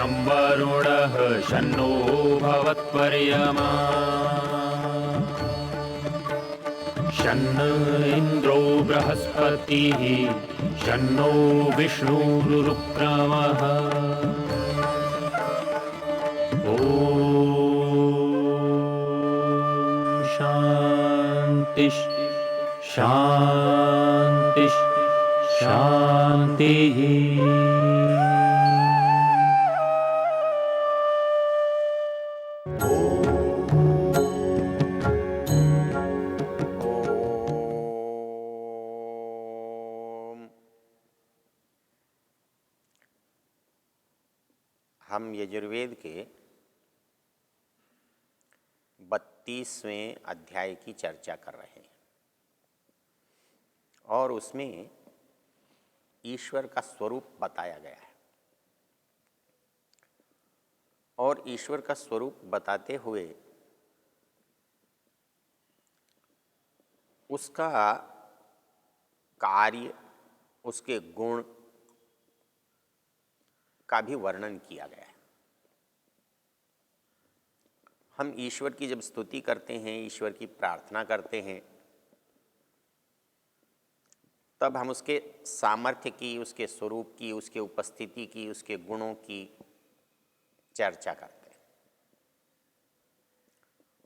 शं वरुणः शन्नो भवत्वर्यमा शन्न इन्द्रो बृहस्पतिः शन्नो विष्णुरुक्रमः ॐ शान्ति शान्ति शान्तिः। हम यजुर्वेद के 32वें अध्याय की चर्चा कर रहे हैं और उसमें ईश्वर का स्वरूप बताया गया है। और ईश्वर का स्वरूप बताते हुए उसका कार्य, उसके गुण का भी वर्णन किया गया है। हम ईश्वर की जब स्तुति करते हैं, ईश्वर की प्रार्थना करते हैं, तब हम उसके सामर्थ्य की, उसके स्वरूप की, उसके उपस्थिति की, उसके गुणों की चर्चा करते हैं।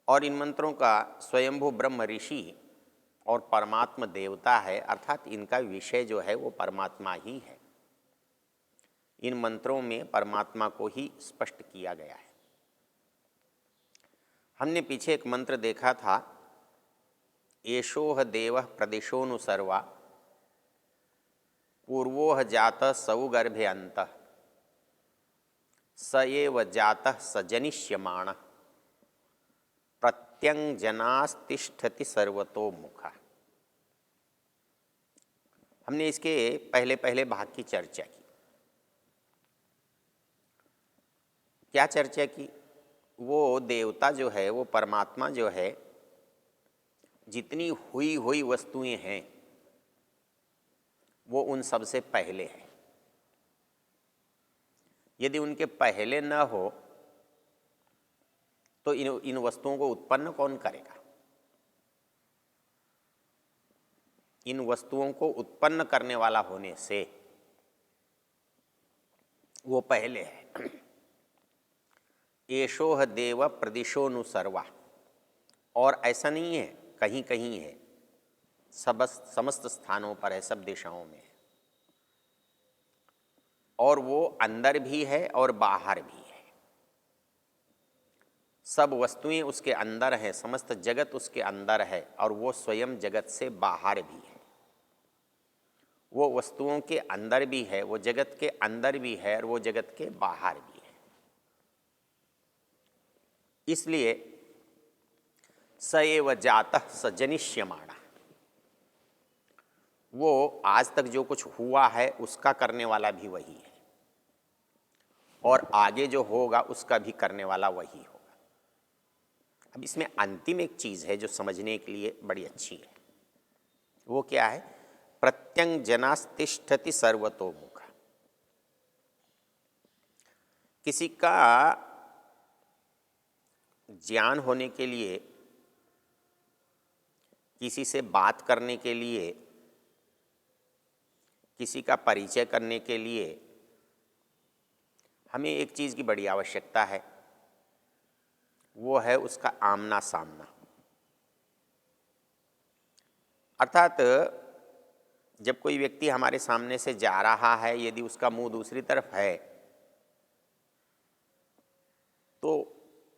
और इन मंत्रों का स्वयंभू ब्रह्म ऋषि और परमात्मा देवता है, अर्थात इनका विषय जो है वो परमात्मा ही है। इन मंत्रों में परमात्मा को ही स्पष्ट किया गया है। हमने पीछे एक मंत्र देखा था, एषोह देवः प्रदिशोनु सर्वा पूर्वोह जातः सौगर्भे अन्तः स एव जातः स जनिष्यमाणः प्रत्यंजनास्तिष्ठति सर्वतोमुखः। हमने इसके पहले पहले भाग की चर्चा की। क्या चर्चा की? वो देवता जो है, वो परमात्मा जो है, जितनी हुई हुई वस्तुएं हैं वो उन सब से पहले है। यदि उनके पहले न हो तो इन वस्तुओं को उत्पन्न कौन करेगा? इन वस्तुओं को उत्पन्न करने वाला होने से वो पहले है। एषोह देव प्रदिशोनु सर्वा, और ऐसा नहीं है, कहीं कहीं है, समस्त स्थानों पर है, सब दिशाओं में है। और वो अंदर भी है और बाहर भी है। सब वस्तुएं उसके अंदर हैं, समस्त जगत उसके अंदर है, और वो स्वयं जगत से बाहर भी है। वो वस्तुओं के अंदर भी है, वो जगत के अंदर भी है, और वो जगत के बाहर भी है। इसलिए स एव जातः स जनिष्यमाणः, वो आज तक जो कुछ हुआ है उसका करने वाला भी वही है, और आगे जो होगा उसका भी करने वाला वही होगा। अब इसमें अंतिम एक चीज़ है जो समझने के लिए बड़ी अच्छी है। वो क्या है? प्रत्यंजनास्तिष्ठति सर्वतोमुख। किसी का ज्ञान होने के लिए, किसी से बात करने के लिए, किसी का परिचय करने के लिए हमें एक चीज़ की बड़ी आवश्यकता है, वो है उसका आमना सामना। अर्थात जब कोई व्यक्ति हमारे सामने से जा रहा है, यदि उसका मुंह दूसरी तरफ है तो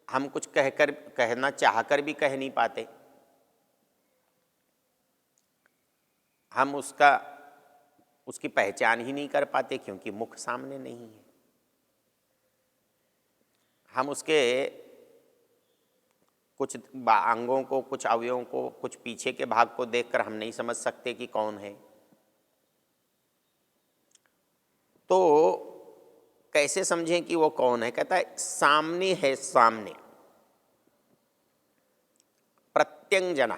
हम कुछ कहना चाहकर भी कह नहीं पाते। हम उसकी पहचान ही नहीं कर पाते क्योंकि मुख सामने नहीं है। हम उसके कुछ अंगों को, कुछ अवयवों को, कुछ पीछे के भाग को देखकर हम नहीं समझ सकते कि कौन है। तो कैसे समझें कि वो कौन है? कहता है सामने है, सामने। प्रत्यंजना,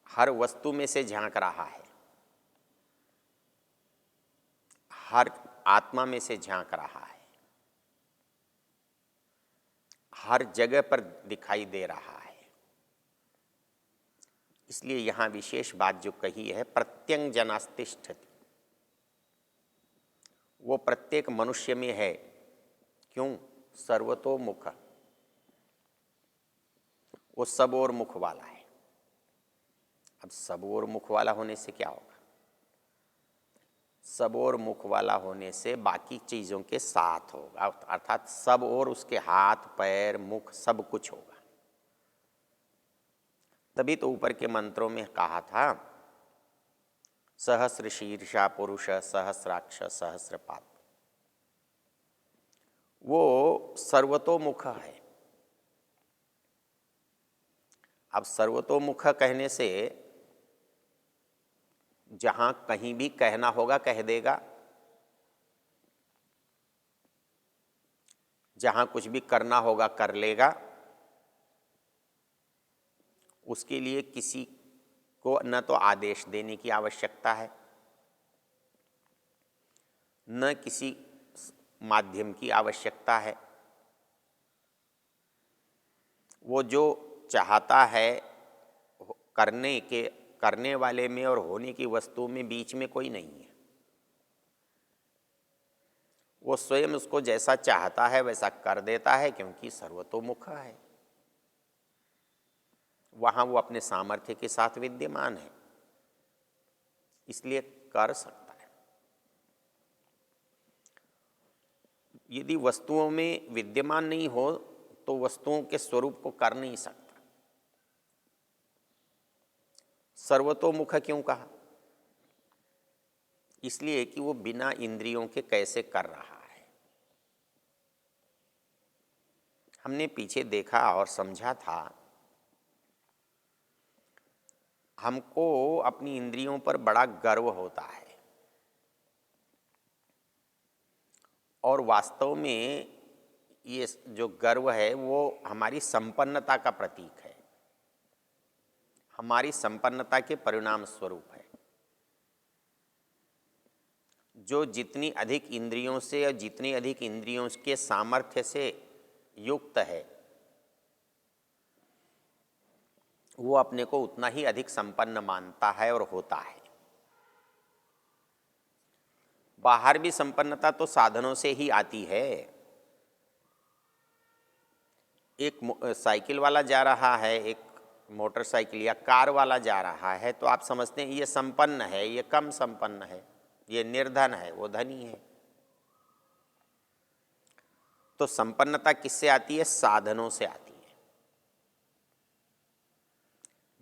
हर वस्तु में से झांक रहा है, हर आत्मा में से झांक रहा है, हर जगह पर दिखाई दे रहा है। इसलिए यहां विशेष बात जो कही है, प्रत्यंजनास्तिष्ठति, वो प्रत्येक मनुष्य में है। क्यों? सर्वतोमुख, वो सब और मुख वाला है। अब सब और मुख वाला होने से क्या होगा? सब और मुख वाला होने से बाकी चीजों के साथ होगा, अर्थात सब और उसके हाथ पैर मुख सब कुछ होगा। तभी तो ऊपर के मंत्रों में कहा था, सहस्र शीर्षा पुरुष सहस्राक्ष सहस्रपाद। वो सर्वतोमुख है। अब सर्वतोमुख कहने से जहां कहीं भी कहना होगा कह देगा, जहां कुछ भी करना होगा कर लेगा। उसके लिए किसी को न तो आदेश देने की आवश्यकता है, न किसी माध्यम की आवश्यकता है। वो जो चाहता है करने वाले में और होने की वस्तु में बीच में कोई नहीं है। वो स्वयं उसको जैसा चाहता है वैसा कर देता है, क्योंकि सर्वतोमुख है। वहां वो अपने सामर्थ्य के साथ विद्यमान है, इसलिए कर सकता है। यदि वस्तुओं में विद्यमान नहीं हो तो वस्तुओं के स्वरूप को कर नहीं सकता। सर्वतोमुख क्यों कहा? इसलिए कि वो बिना इंद्रियों के कैसे कर रहा है। हमने पीछे देखा और समझा था, हमको अपनी इंद्रियों पर बड़ा गर्व होता है, और वास्तव में ये जो गर्व है वो हमारी संपन्नता का प्रतीक है, हमारी संपन्नता के परिणाम स्वरूप है। जो जितनी अधिक इंद्रियों से और जितनी अधिक इंद्रियों के सामर्थ्य से युक्त है, वो अपने को उतना ही अधिक संपन्न मानता है और होता है। बाहर भी संपन्नता तो साधनों से ही आती है। एक साइकिल वाला जा रहा है, एक मोटरसाइकिल या कार वाला जा रहा है, तो आप समझते हैं ये संपन्न है, ये कम संपन्न है, ये निर्धन है, वो धनी है। तो संपन्नता किससे आती है? साधनों से आती है।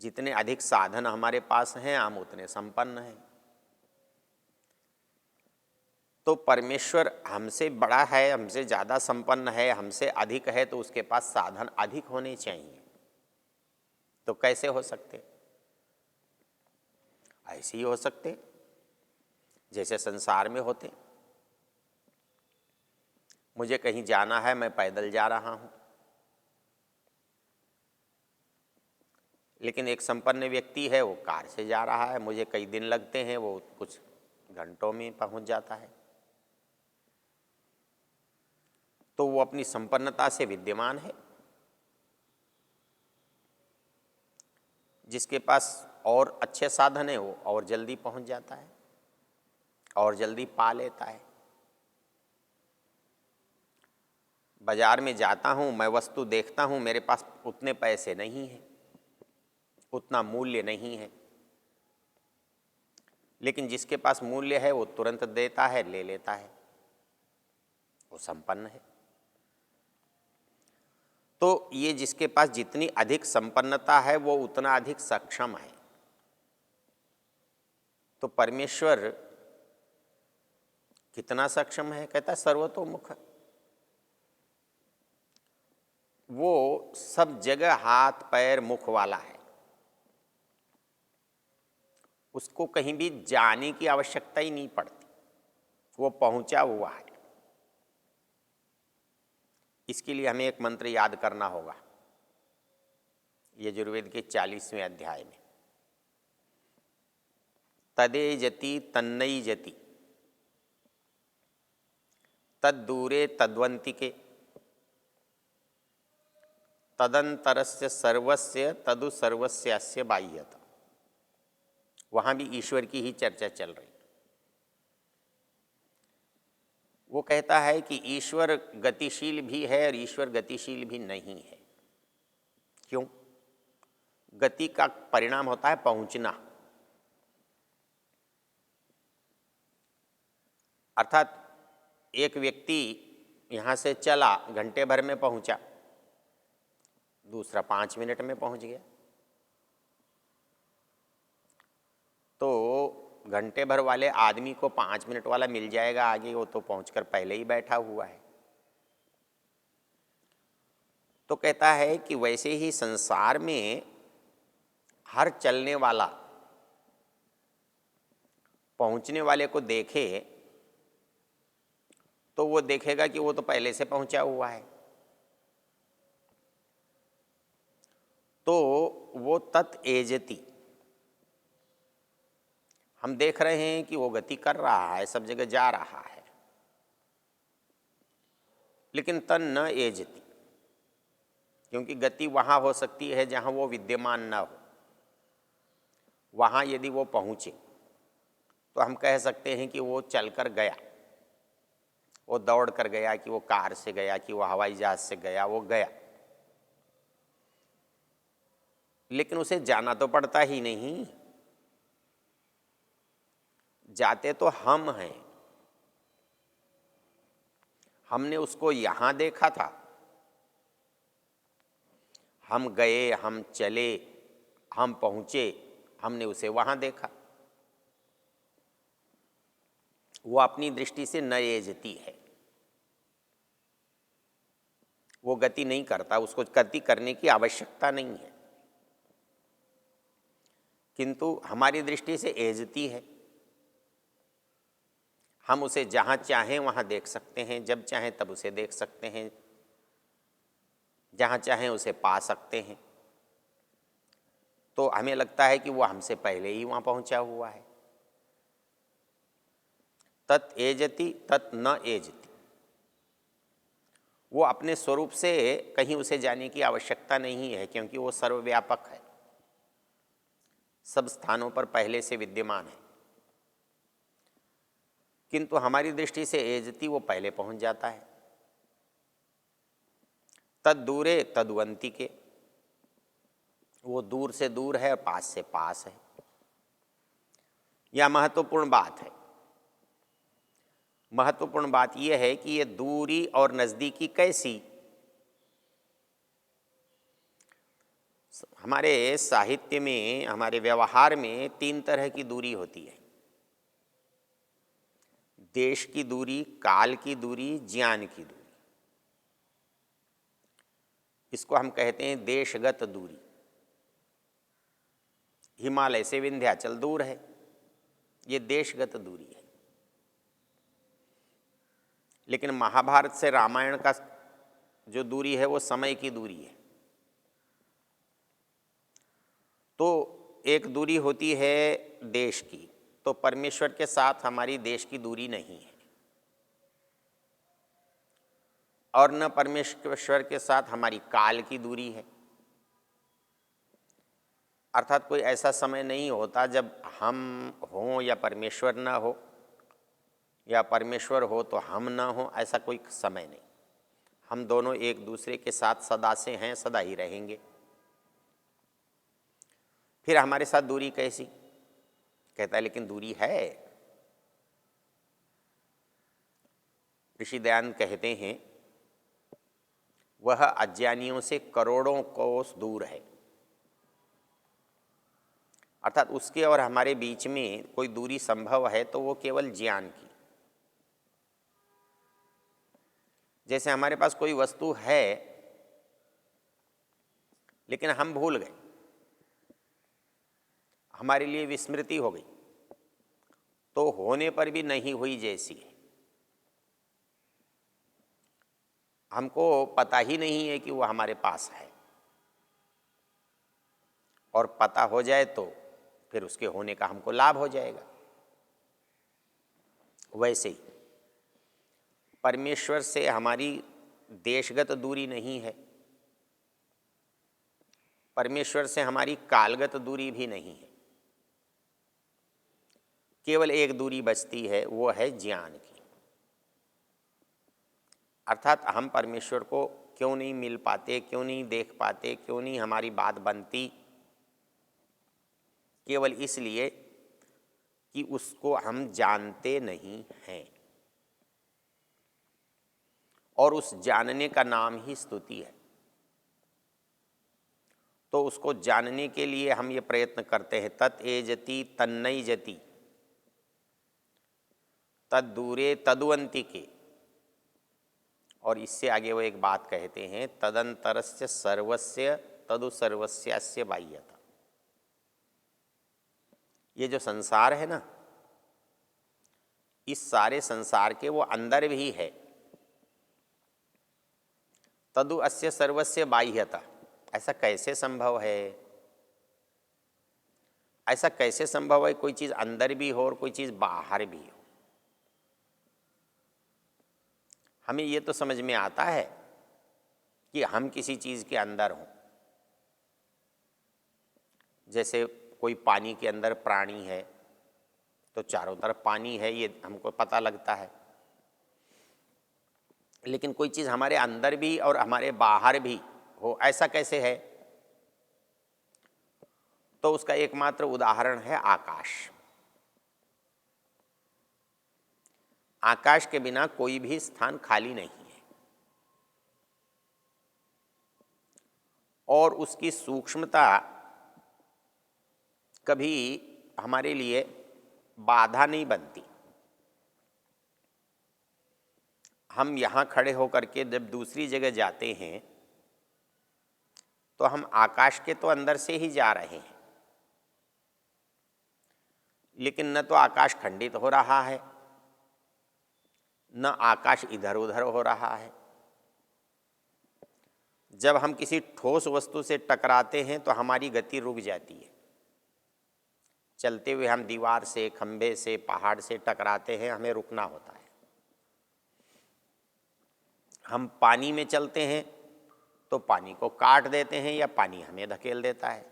जितने अधिक साधन हमारे पास हैं, हम उतने संपन्न हैं। तो परमेश्वर हमसे बड़ा है, हमसे ज़्यादा संपन्न है, हमसे अधिक है, तो उसके पास साधन अधिक होने चाहिए। तो कैसे हो सकते? ऐसे ही हो सकते जैसे संसार में होते। मुझे कहीं जाना है, मैं पैदल जा रहा हूं, लेकिन एक संपन्न व्यक्ति है, वो कार से जा रहा है, मुझे कई दिन लगते हैं, वो कुछ घंटों में पहुंच जाता है। तो वो अपनी संपन्नता से विद्यमान है। जिसके पास और अच्छे साधन है, वो और जल्दी पहुंच जाता है और जल्दी पा लेता है। बाजार में जाता हूं, मैं वस्तु देखता हूं, मेरे पास उतने पैसे नहीं हैं, उतना मूल्य नहीं है, लेकिन जिसके पास मूल्य है वो तुरंत देता है, ले लेता है, वो संपन्न है। तो ये जिसके पास जितनी अधिक संपन्नता है वो उतना अधिक सक्षम है। तो परमेश्वर कितना सक्षम है? कहता है सर्वतोमुख। वो सब जगह हाथ पैर मुख वाला है, उसको कहीं भी जाने की आवश्यकता ही नहीं पड़ती, वो पहुंचा हुआ है। इसके लिए हमें एक मंत्र याद करना होगा, यजुर्वेद के 40वें अध्याय में, तदे जति तन्नई जति। तद्दूरे तद्वंतिके तदंतरस्य सर्वस्य तदु सर्वस्यास्य बाह्यता। वहाँ भी ईश्वर की ही चर्चा चल रही। वो कहता है कि ईश्वर गतिशील भी है और ईश्वर गतिशील भी नहीं है। क्यों? गति का परिणाम होता है पहुंचना, अर्थात एक व्यक्ति यहाँ से चला, घंटे भर में पहुंचा, दूसरा 5 मिनट में पहुंच गया। तो घंटे भर वाले आदमी को 5 मिनट वाला मिल जाएगा आगे, वो तो पहुंचकर पहले ही बैठा हुआ है। तो कहता है कि वैसे ही संसार में हर चलने वाला पहुंचने वाले को देखे तो वो देखेगा कि वो तो पहले से पहुंचा हुआ है। तो वो तत् एजति, हम देख रहे हैं कि वो गति कर रहा है, सब जगह जा रहा है, लेकिन तन न एजति, क्योंकि गति वहाँ हो सकती है जहाँ वो विद्यमान न हो। वहाँ यदि वो पहुँचे तो हम कह सकते हैं कि वो चलकर गया, वो दौड़ कर गया, कि वो कार से गया, कि वो हवाई जहाज से गया, वो गया। लेकिन उसे जाना तो पड़ता ही नहीं, जाते तो हम हैं। हमने उसको यहाँ देखा था, हम गए, हम चले, हम पहुँचे, हमने उसे वहाँ देखा। वो अपनी दृष्टि से न एजती है, वो गति नहीं करता, उसको गति करने की आवश्यकता नहीं है, किंतु हमारी दृष्टि से एजती है। हम उसे जहाँ चाहें वहाँ देख सकते हैं, जब चाहें तब उसे देख सकते हैं, जहाँ चाहें उसे पा सकते हैं। तो हमें लगता है कि वो हमसे पहले ही वहाँ पहुँचा हुआ है। तत् एजति तत् न एजति, वो अपने स्वरूप से कहीं उसे जाने की आवश्यकता नहीं है, क्योंकि वो सर्वव्यापक है, सब स्थानों पर पहले से विद्यमान है। किंतु हमारी दृष्टि से एजति वो पहले पहुंच जाता है। तद दूरे तद्वंतिके, वो दूर से दूर है और पास से पास है। यह महत्वपूर्ण बात है। महत्वपूर्ण बात यह है कि ये दूरी और नज़दीकी कैसी। हमारे साहित्य में, हमारे व्यवहार में 3 तरह की दूरी होती है। देश की दूरी, काल की दूरी, ज्ञान की दूरी। इसको हम कहते हैं देशगत दूरी। हिमालय से विंध्याचल दूर है, ये देशगत दूरी है। लेकिन महाभारत से रामायण का जो दूरी है वो समय की दूरी है। तो एक दूरी होती है देश की, तो परमेश्वर के साथ हमारी देश की दूरी नहीं है, और न परमेश्वर के साथ हमारी काल की दूरी है। अर्थात कोई ऐसा समय नहीं होता जब हम हों या परमेश्वर न हो, या परमेश्वर हो तो हम न हो, ऐसा कोई समय नहीं। हम दोनों एक दूसरे के साथ सदा से हैं, सदा ही रहेंगे। फिर हमारे साथ दूरी कैसी? कहता है लेकिन दूरी है। ऋषि दयानंद कहते हैं वह अज्ञानियों से करोड़ों कोस दूर है। अर्थात उसके और हमारे बीच में कोई दूरी संभव है तो वो केवल ज्ञान की। जैसे हमारे पास कोई वस्तु है लेकिन हम भूल गए, हमारे लिए विस्मृति हो गई, तो होने पर भी नहीं हुई जैसी है। हमको पता ही नहीं है कि वो हमारे पास है, और पता हो जाए तो फिर उसके होने का हमको लाभ हो जाएगा। वैसे ही परमेश्वर से हमारी देशगत दूरी नहीं है, परमेश्वर से हमारी कालगत दूरी भी नहीं है। केवल एक दूरी बचती है, वो है ज्ञान की। अर्थात हम परमेश्वर को क्यों नहीं मिल पाते, क्यों नहीं देख पाते, क्यों नहीं हमारी बात बनती? केवल इसलिए कि उसको हम जानते नहीं हैं, और उस जानने का नाम ही स्तुति है। तो उसको जानने के लिए हम ये प्रयत्न करते हैं, तत् एजति तन्नई जति तद दूरे तदुअंतिके। और इससे आगे वो एक बात कहते हैं, तदंतरस्य सर्वस्य तदु सर्वस्यास्य बाह्यता। ये जो संसार है ना, इस सारे संसार के वो अंदर भी है। तदु अस्य सर्वस्य बाह्यता, ऐसा कैसे संभव है? ऐसा कैसे संभव है कोई चीज अंदर भी हो और कोई चीज बाहर भी हो? हमें ये तो समझ में आता है कि हम किसी चीज के अंदर हों। जैसे कोई पानी के अंदर प्राणी है तो चारों तरफ पानी है, ये हमको पता लगता है। लेकिन कोई चीज हमारे अंदर भी और हमारे बाहर भी हो, ऐसा कैसे है? तो उसका एकमात्र उदाहरण है आकाश। आकाश के बिना कोई भी स्थान खाली नहीं है, और उसकी सूक्ष्मता कभी हमारे लिए बाधा नहीं बनती। हम यहाँ खड़े होकर के जब दूसरी जगह जाते हैं तो हम आकाश के तो अंदर से ही जा रहे हैं, लेकिन न तो आकाश खंडित हो रहा है, न आकाश इधर उधर हो रहा है। जब हम किसी ठोस वस्तु से टकराते हैं तो हमारी गति रुक जाती है। चलते हुए हम दीवार से, खंभे से, पहाड़ से टकराते हैं, हमें रुकना होता है। हम पानी में चलते हैं तो पानी को काट देते हैं या पानी हमें धकेल देता है,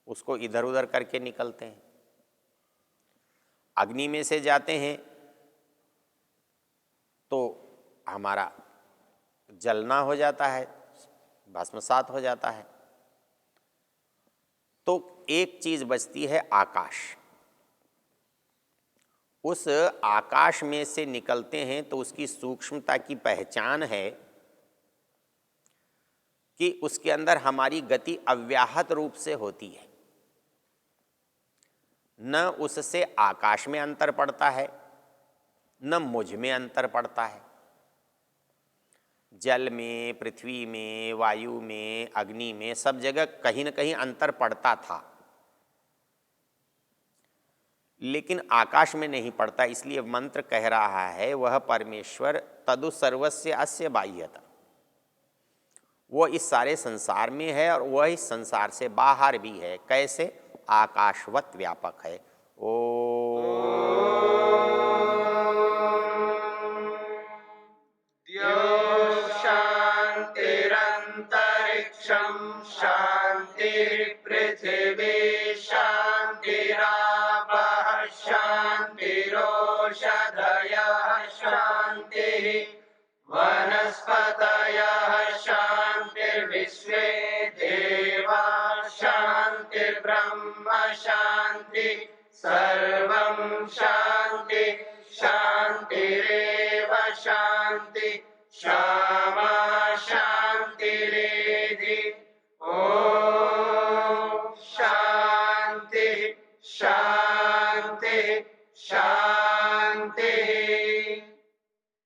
उसको इधर उधर करके निकलते हैं। अग्नि में से जाते हैं तो हमारा जलना हो जाता है, भस्मसात हो जाता है। तो एक चीज बचती है, आकाश। उस आकाश में से निकलते हैं तो उसकी सूक्ष्मता की पहचान है कि उसके अंदर हमारी गति अव्याहत रूप से होती है। न उससे आकाश में अंतर पड़ता है, न मुझ में अंतर पड़ता है। जल में, पृथ्वी में, वायु में, अग्नि में, सब जगह कहीं न कहीं अंतर पड़ता था, लेकिन आकाश में नहीं पड़ता। इसलिए मंत्र कह रहा है, वह परमेश्वर तदु सर्वस्य अस्य बाह्यता, वो इस सारे संसार में है और वह इस संसार से बाहर भी है। कैसे? आकाशवत व्यापक है। शान्तिरन्तरिक्षं शान्तिर्पृथिवी शान्तिरापः शान्तिरोषधयः शान्तिः वनस्पतयः शान्तिर्विश्वे देवा शान्तिर्ब्रह्म शान्ति सर्वं शान्ति शान्तिरेव शान्ति क्षमा शान्तिरेव